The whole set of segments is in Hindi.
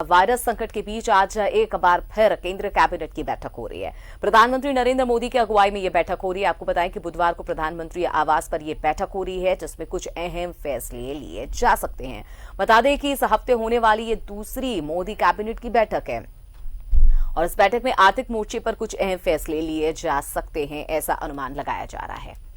वायरस संकट के बीच आज एक बार फिर केंद्रीय कैबिनेट की बैठक हो रही है। प्रधानमंत्री नरेंद्र मोदी की अगुवाई में यह बैठक हो रही है। आपको बताएं कि बुधवार को प्रधानमंत्री आवास पर यह बैठक हो रही है, जिसमें कुछ अहम फैसले लिए जा सकते हैं। बता दें कि इस हफ्ते होने वाली ये दूसरी मोदी कैबिनेट की बैठक है और इस बैठक में आर्थिक मोर्चे पर कुछ अहम फैसले लिए जा सकते हैं, ऐसा अनुमान लगाया जा रहा है।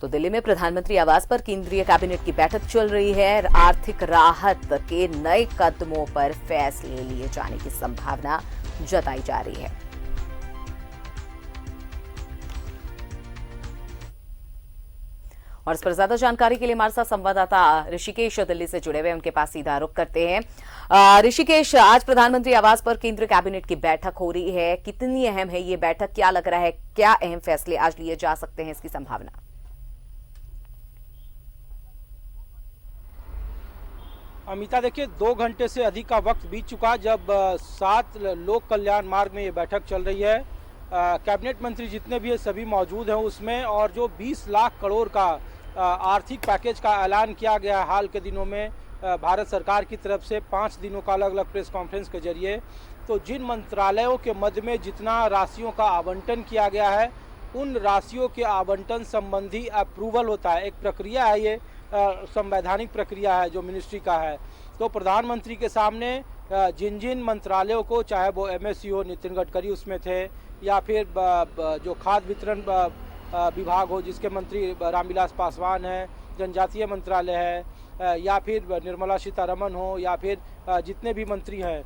तो दिल्ली में प्रधानमंत्री आवास पर केंद्रीय कैबिनेट की बैठक चल रही है। आर्थिक राहत के नए कदमों पर फैसले लिए जाने की संभावना जताई जा रही है। और इस पर ज्यादा जानकारी के लिए हमारे साथ संवाददाता ऋषिकेश दिल्ली से जुड़े हुए, उनके पास सीधा रुख करते हैं। ऋषिकेश, आज प्रधानमंत्री आवास पर केंद्रीय कैबिनेट की बैठक हो रही है, कितनी अहम है ये बैठक? क्या लग रहा है, क्या अहम फैसले आज लिए जा सकते हैं, इसकी संभावना? अमिता, देखिए 2 घंटे से अधिक का वक्त बीत चुका जब 7 लोक कल्याण मार्ग में ये बैठक चल रही है। कैबिनेट मंत्री जितने भी है सभी मौजूद हैं उसमें, और जो 20 लाख करोड़ का आर्थिक पैकेज का ऐलान किया गया हाल के दिनों में भारत सरकार की तरफ से 5 दिनों का अलग अलग प्रेस कॉन्फ्रेंस के जरिए, तो जिन मंत्रालयों के मध्य में जितना राशियों का आवंटन किया गया है उन राशियों के आवंटन संबंधी अप्रूवल होता है। एक प्रक्रिया है, ये संवैधानिक प्रक्रिया है जो मिनिस्ट्री का है। तो प्रधानमंत्री के सामने जिन जिन मंत्रालयों को, चाहे वो MSC हो, नितिन गडकरी उसमें थे, या फिर जो खाद्य वितरण विभाग हो जिसके मंत्री रामविलास पासवान हैं, जनजातीय मंत्रालय है, या फिर निर्मला सीतारमण हो, या फिर जितने भी मंत्री हैं,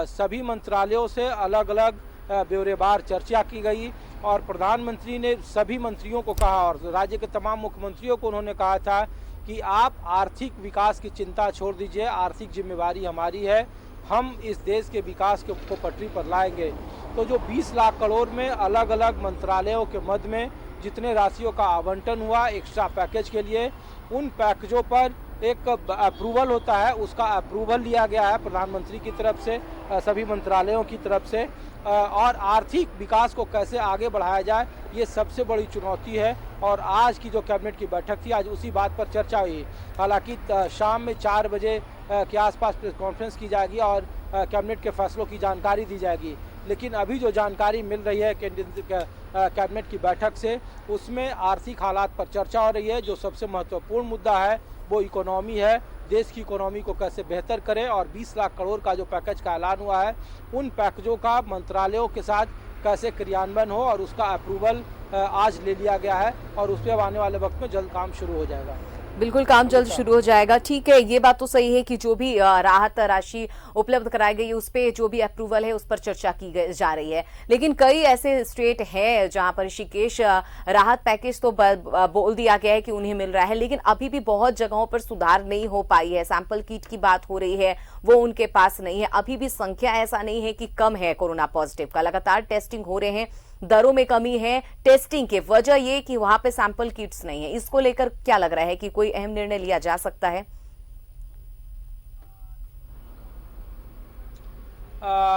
सभी मंत्रालयों से अलग अलग ब्यौरेवार चर्चा की गई। और प्रधानमंत्री ने सभी मंत्रियों को कहा, और राज्य के तमाम मुख्यमंत्रियों को उन्होंने कहा था कि आप आर्थिक विकास की चिंता छोड़ दीजिए, आर्थिक जिम्मेवारी हमारी है, हम इस देश के विकास को पटरी पर लाएंगे। तो जो 20 लाख करोड़ में अलग अलग मंत्रालयों के मध्य में जितने राशियों का आवंटन हुआ एक्स्ट्रा पैकेज के लिए, उन पैकेजों पर एक अप्रूवल होता है, उसका अप्रूवल लिया गया है प्रधानमंत्री की तरफ से, सभी मंत्रालयों की तरफ से। और आर्थिक विकास को कैसे आगे बढ़ाया जाए, ये सबसे बड़ी चुनौती है। और आज की जो कैबिनेट की बैठक थी, आज उसी बात पर चर्चा हुई। हालांकि शाम में 4 बजे के आसपास प्रेस कॉन्फ्रेंस की जाएगी और कैबिनेट के फैसलों की जानकारी दी जाएगी। लेकिन अभी जो जानकारी मिल रही है कैबिनेट की बैठक से, उसमें आर्थिक हालात पर चर्चा हो रही है। जो सबसे महत्वपूर्ण मुद्दा है वो इकोनॉमी है, देश की इकोनॉमी को कैसे बेहतर करें, और 20 लाख करोड़ का जो पैकेज का ऐलान हुआ है उन पैकेजों का मंत्रालयों के साथ कैसे क्रियान्वयन हो, और उसका अप्रूवल आज ले लिया गया है और उस पर आने वाले वक्त में जल्द काम शुरू हो जाएगा। बिल्कुल, काम जल्द शुरू हो जाएगा। ठीक है, ये बात तो सही है कि जो भी राहत राशि उपलब्ध कराई गई है उस पर जो भी अप्रूवल है उस पर चर्चा की जा रही है। लेकिन कई ऐसे स्टेट हैं जहां पर ऋषिकेश राहत पैकेज तो बोल दिया गया है कि उन्हें मिल रहा है, लेकिन अभी भी बहुत जगहों पर सुधार नहीं हो पाई है। सैंपल किट की बात हो रही है, वो उनके पास नहीं है। अभी भी संख्या ऐसा नहीं है कि कम है कोरोना पॉजिटिव का, लगातार टेस्टिंग हो रहे हैं, दरों में कमी है टेस्टिंग के। वजह ये कि वहां पे सैंपल किट्स नहीं है। इसको लेकर क्या लग रहा है कि कोई अहम निर्णय लिया जा सकता है?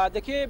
देखिए,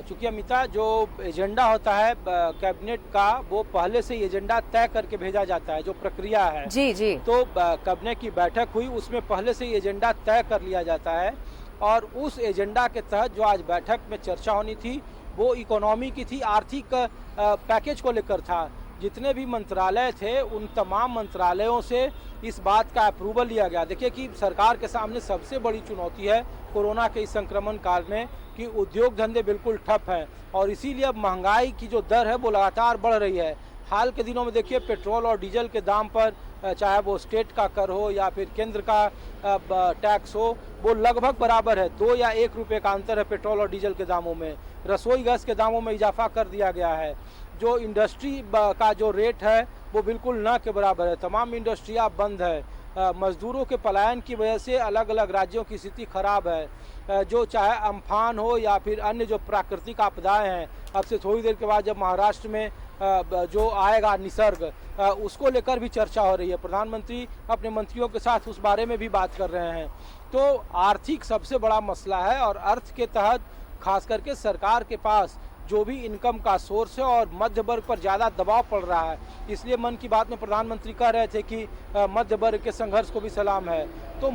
चूंकि अमिता, जो एजेंडा होता है कैबिनेट का, वो पहले से एजेंडा तय करके भेजा जाता है, जो प्रक्रिया है। जी जी। तो कैबिनेट की बैठक हुई, उसमें पहले से एजेंडा तय कर लिया जाता है, और उस एजेंडा के तहत जो आज बैठक में चर्चा होनी थी वो इकोनॉमी की थी, आर्थिक पैकेज को लेकर था। जितने भी मंत्रालय थे उन तमाम मंत्रालयों से इस बात का अप्रूवल लिया गया। देखिए कि सरकार के सामने सबसे बड़ी चुनौती है कोरोना के इस संक्रमण काल में कि उद्योग धंधे बिल्कुल ठप हैं, और इसीलिए अब महंगाई की जो दर है वो लगातार बढ़ रही है। हाल के दिनों में देखिए पेट्रोल और डीजल के दाम पर, चाहे वो स्टेट का कर हो या फिर केंद्र का टैक्स हो, वो लगभग बराबर है। 2 या 1 रुपये का अंतर है पेट्रोल और डीजल के दामों में। रसोई गैस के दामों में इजाफा कर दिया गया है। जो इंडस्ट्री का जो रेट है वो बिल्कुल न के बराबर है। तमाम इंडस्ट्रियाँ बंद है। मजदूरों के पलायन की वजह से अलग अलग राज्यों की स्थिति खराब है। जो चाहे अम्फान हो या फिर अन्य जो प्राकृतिक आपदाएं हैं, अब से थोड़ी देर के बाद जब महाराष्ट्र में जो आएगा निसर्ग, उसको लेकर भी चर्चा हो रही है। प्रधानमंत्री अपने मंत्रियों के साथ उस बारे में भी बात कर रहे हैं। तो आर्थिक सबसे बड़ा मसला है, और अर्थ के तहत खास करके सरकार के पास जो भी इनकम का सोर्स है और मध्य वर्ग पर ज़्यादा दबाव पड़ रहा है। इसलिए मन की बात में प्रधानमंत्री कह रहे थे कि मध्य वर्ग के संघर्ष को भी सलाम है। तो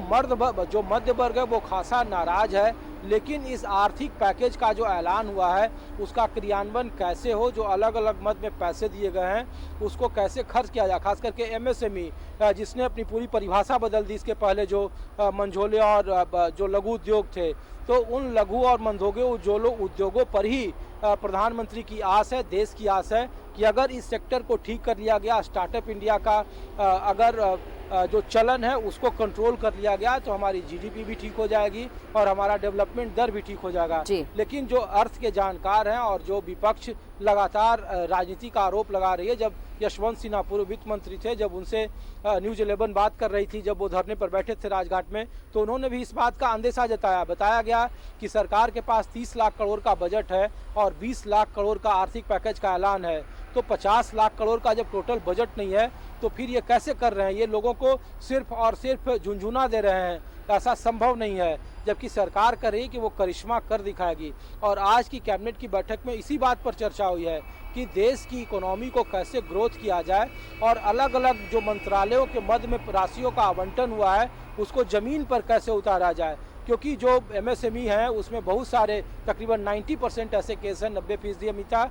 जो मध्य वर्ग है वो खासा नाराज है, लेकिन इस आर्थिक पैकेज का जो ऐलान हुआ है उसका क्रियान्वयन कैसे हो, जो अलग अलग मद में पैसे दिए गए हैं उसको कैसे खर्च किया जाए, खास करके एमएसएमई जिसने अपनी पूरी परिभाषा बदल दी। इसके पहले जो मंझोले और जो लघु उद्योग थे, तो उन लघु और मंझोले उद्योगों पर ही प्रधानमंत्री की आस है, देश की आस है कि अगर इस सेक्टर को ठीक कर लिया गया, स्टार्टअप इंडिया का अगर जो चलन है उसको कंट्रोल कर लिया गया तो हमारी जीडीपी भी ठीक हो जाएगी और हमारा डेवलपमेंट दर भी ठीक हो जाएगा। लेकिन जो अर्थ के जानकार हैं और जो विपक्ष लगातार राजनीति का आरोप लगा रही है, जब यशवंत सिन्हा पूर्व वित्त मंत्री थे, जब उनसे न्यूज 11 बात कर रही थी, जब वो धरने पर बैठे थे राजघाट में, तो उन्होंने भी इस बात का अंदेशा जताया। बताया गया कि सरकार के पास 30 लाख करोड़ का बजट है और 20 लाख करोड़ का आर्थिक पैकेज का ऐलान है, तो 50 लाख करोड़ का जब टोटल बजट नहीं है तो फिर ये कैसे कर रहे हैं? ये लोगों को सिर्फ और सिर्फ झुंझुना दे रहे हैं, ऐसा संभव नहीं है। जबकि सरकार कर रही है कि वो करिश्मा कर दिखाएगी। और आज की कैबिनेट की बैठक में इसी बात पर चर्चा हुई है कि देश की इकोनॉमी को कैसे ग्रोथ किया जाए और अलग अलग जो मंत्रालयों के मध्य में राशियों का आवंटन हुआ है उसको जमीन पर कैसे उतारा जाए। क्योंकि जो एमएसएमई है उसमें बहुत सारे तकरीबन 90% ऐसे केस हैं, 90% अमिता,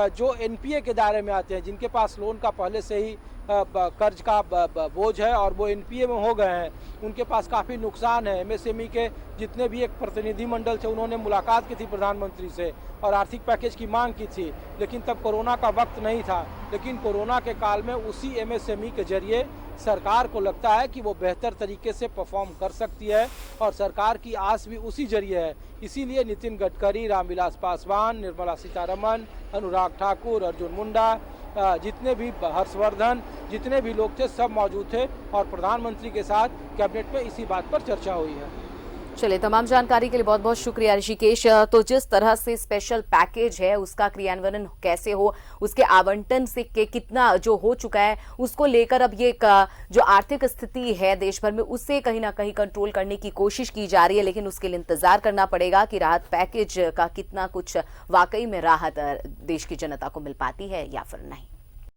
जो एनपीए के दायरे में आते हैं, जिनके पास लोन का पहले से ही कर्ज का बोझ है और वो एनपीए में हो गए हैं, उनके पास काफ़ी नुकसान है। एमएसएमई के जितने भी एक प्रतिनिधि मंडल थे उन्होंने मुलाकात की थी प्रधानमंत्री से और आर्थिक पैकेज की मांग की थी, लेकिन तब कोरोना का वक्त नहीं था। लेकिन कोरोना के काल में उसी एमएसएमई के जरिए सरकार को लगता है कि वो बेहतर तरीके से परफॉर्म कर सकती है और सरकार की आस भी उसी जरिए है। इसीलिए नितिन गडकरी, रामविलास पासवान, निर्मला सीतारमन, अनुराग ठाकुर, अर्जुन मुंडा, जितने भी हर्षवर्धन, जितने भी लोग थे सब मौजूद थे और प्रधानमंत्री के साथ कैबिनेट में इसी बात पर चर्चा हुई है। चलिए, तमाम जानकारी के लिए बहुत बहुत शुक्रिया ऋषिकेश। तो जिस तरह से स्पेशल पैकेज है उसका क्रियान्वयन कैसे हो, उसके आवंटन से के कितना जो हो चुका है, उसको लेकर अब ये जो आर्थिक स्थिति है देश भर में उससे कहीं ना कहीं कंट्रोल करने की कोशिश की जा रही है, लेकिन उसके लिए इंतजार करना पड़ेगा कि राहत पैकेज का कितना कुछ वाकई में राहत देश की जनता को मिल पाती है या फिर नहीं।